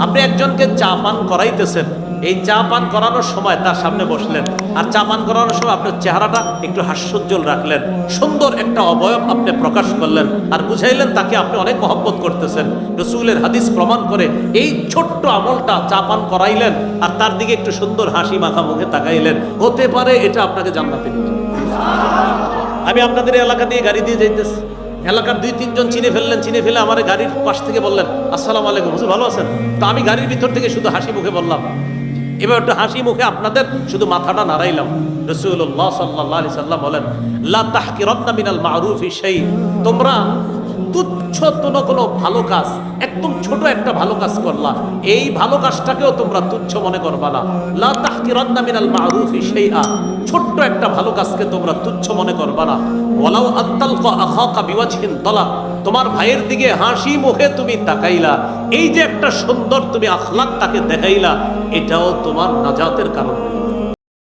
আপনি একজনকে চা পান করাইতেছেন, এই চা পান করানোর সময় তার সামনে বসলেন, আর চা পান করানোর সময় আপনার চেহারাটা একটু হাস্যোজ্জ্বল রাখলেন, সুন্দর একটা অবয়ব আপনি প্রকাশ করলেন, আর বুঝাইলেন তাকে আপনি অনেক মহব্বত করতেছেন। রাসূলের হাদিস প্রমাণ করে এই ছোট্ট আমলটা, চা পান করাইলেন আর তার দিকে একটু সুন্দর হাসি মাখা মুখে তাকাইলেন, হতে পারে এটা আপনাকে জান্নাতে নিয়ে যাবে। আমি আপনাদের এলাকা দিয়ে গাড়ি দিয়ে যাইতেছি, এলাকার 2-3 জন চিনে ফেললেন, চিনে ফেলে আমার গাড়ির পাশ থেকে বললেন আসসালামু আলাইকুম, হুজুর ভালো আছেন? তো আমি গাড়ির ভিতর থেকে শুধু হাসি মুখে বললাম, এবার একটু হাসি মুখে আপনাদের শুধু মাথাটা নাড়াইলাম। রাসূলুল্লাহ সাল্লাল্লাহু আলাইহি সাল্লাম বলেন, লা তাহকিরান্না মিনাল মারুফি শাই, তোমরা তুচ্ছ কোনো ভালো কাজ, একদম ছোট একটা ভালো কাজ করলা, এই ভালো কাজটাকেও তোমরা তুচ্ছ মনে করবা না। লা তাহকিরান্না মিনাল মারুফি শাইআ, ছোট্ট একটা ভালো কাজকে তোমরা তুচ্ছ মনে করবা না। ওয়ালাউ আনতালকা আখাকা বিওয়াজহিন তালাক, তোমার ভাইয়ের দিকে হাসি মুখে তুমি তাকাইলা, এই যে একটা সুন্দর তুমি আখলাক তাকে দেখাইলা, এটাও তোমার নাজাতের কারণ হইল।